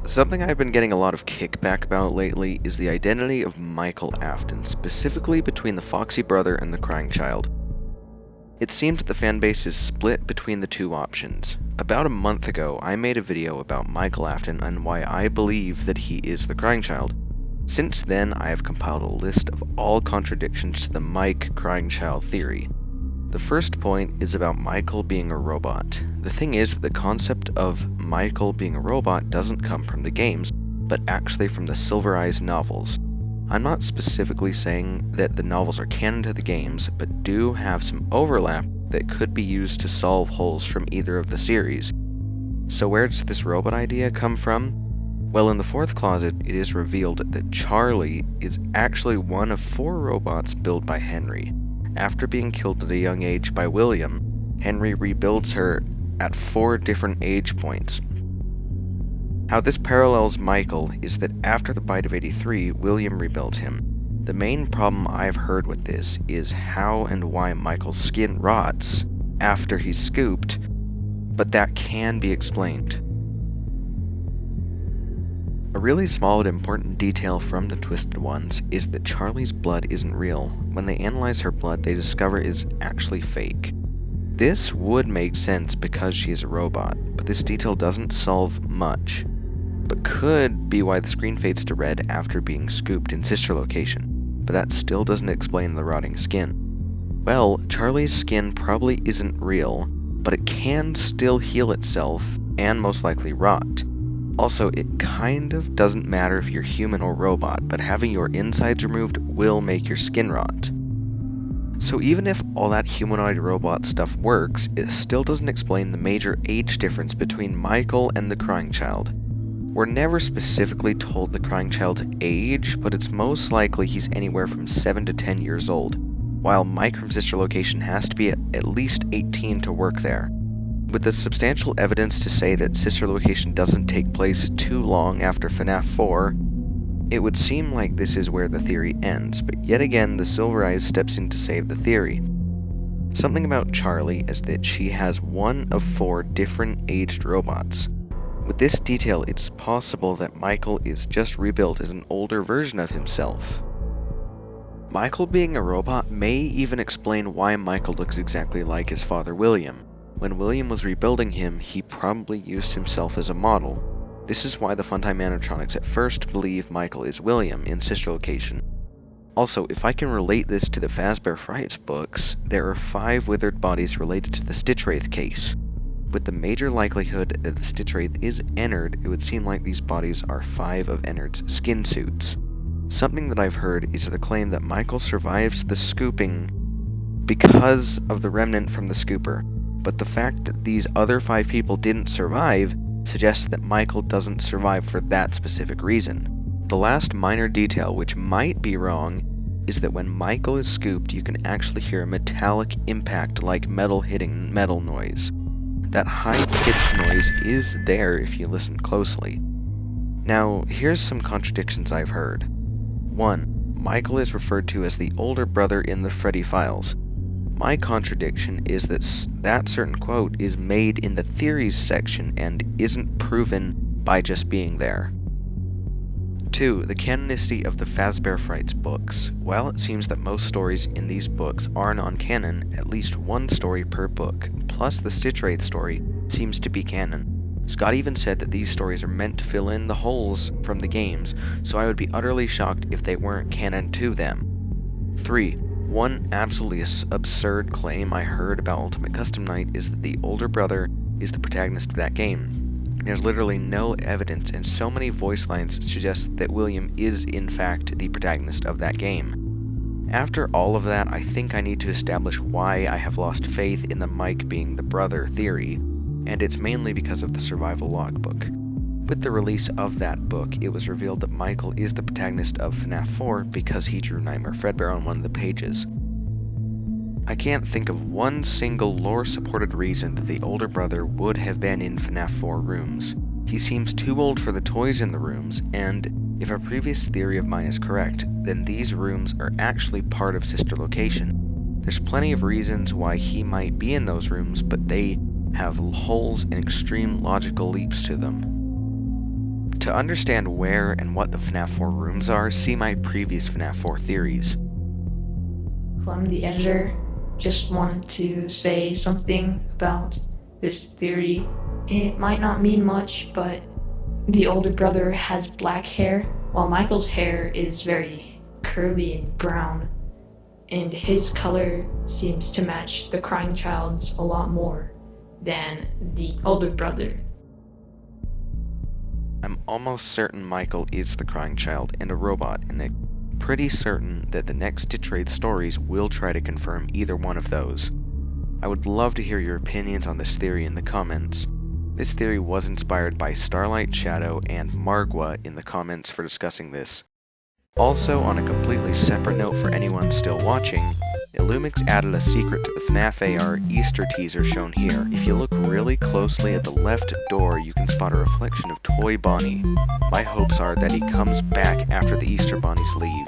Something I've been getting a lot of kickback about lately is the identity of Michael Afton, specifically between the Foxy brother and the Crying Child. It seems that the fanbase is split between the two options. About a month ago, I made a video about Michael Afton and why I believe that he is the Crying Child. Since then, I have compiled a list of all contradictions to the Mike Crying Child theory. The first point is about Michael being a robot. The thing is that the concept of Michael being a robot doesn't come from the games, but actually from the Silver Eyes novels. I'm not specifically saying that the novels are canon to the games, but do have some overlap that could be used to solve holes from either of the series. So where does this robot idea come from? Well, in the fourth closet, it is revealed that Charlie is actually one of 4 robots built by Henry. After being killed at a young age by William, Henry rebuilds her at 4 different age points. How this parallels Michael is that after the bite of 83, William rebuilds him. The main problem I've heard with this is how and why Michael's skin rots after he's scooped, but that can be explained. A really small but important detail from the Twisted Ones is that Charlie's blood isn't real. When they analyze her blood, they discover it's actually fake. This would make sense because she is a robot, but this detail doesn't solve much, but could be why the screen fades to red after being scooped in Sister Location, but that still doesn't explain the rotting skin. Well, Charlie's skin probably isn't real, but it can still heal itself and most likely rot. Also, it kind of doesn't matter if you're human or robot, but having your insides removed will make your skin rot. So even if all that humanoid robot stuff works, it still doesn't explain the major age difference between Michael and the Crying Child. We're never specifically told the Crying Child's age, but it's most likely he's anywhere from 7 to 10 years old, while Mike from Sister Location has to be at least 18 to work there. With the substantial evidence to say that Sister Location doesn't take place too long after FNaF 4, it would seem like this is where the theory ends, but yet again the Silver Eyes steps in to save the theory. Something about Charlie is that she has one of 4 different aged robots. With this detail, it's possible that Michael is just rebuilt as an older version of himself. Michael being a robot may even explain why Michael looks exactly like his father William. When William was rebuilding him, he probably used himself as a model. This is why the Funtime animatronics at first believe Michael is William in Sister Location. Also, if I can relate this to the Fazbear Frights books, there are 5 withered bodies related to the Stitch Wraith case. With the major likelihood that the Stitch Wraith is Ennard, it would seem like these bodies are 5 of Ennard's skin suits. Something that I've heard is the claim that Michael survives the scooping because of the remnant from the scooper. But the fact that these other 5 people didn't survive suggests that Michael doesn't survive for that specific reason. The last minor detail, which might be wrong, is that when Michael is scooped, you can actually hear a metallic impact like metal hitting metal noise. That high-pitched noise is there if you listen closely. Now, here's some contradictions I've heard. 1. Michael is referred to as the older brother in the Freddy files. My contradiction is that that certain quote is made in the theories section and isn't proven by just being there. 2. The canonicity of the Fazbear Frights books. While it seems that most stories in these books are non-canon, at least 1 story per book, plus the Stitch Wraith story, seems to be canon. Scott even said that these stories are meant to fill in the holes from the games, so I would be utterly shocked if they weren't canon to them. 3. One absolutely absurd claim I heard about Ultimate Custom Night is that the older brother is the protagonist of that game. There's literally no evidence, and so many voice lines suggest that William is in fact the protagonist of that game. After all of that, I think I need to establish why I have lost faith in the Mike being the brother theory, and it's mainly because of the survival logbook. With the release of that book, it was revealed that Michael is the protagonist of FNaF 4 because he drew Nightmare Fredbear on one of the pages. I can't think of one single lore-supported reason that the older brother would have been in FNaF 4 rooms. He seems too old for the toys in the rooms, and if a previous theory of mine is correct, then these rooms are actually part of Sister Location. There's plenty of reasons why he might be in those rooms, but they have holes and extreme logical leaps to them. To understand where and what the FNAF 4 rooms are, see my previous FNAF 4 theories. Clem, the editor, just wanted to say something about this theory. It might not mean much, but the older brother has black hair, while Michael's hair is very curly and brown, and his color seems to match the crying child's a lot more than the older brother. I'm almost certain Michael is the crying child and a robot, and I'm pretty certain that the next Stitch Wraith stories will try to confirm either one of those. I would love to hear your opinions on this theory in the comments. This theory was inspired by Starlight Shadow and Margwa in the comments for discussing this. Also, on a completely separate note for anyone still watching, Illumix added a secret to the FNAF AR Easter teaser shown here. If you look really closely at the left door, you can spot a reflection of Toy Bonnie. My hopes are that he comes back after the Easter Bunnies leave.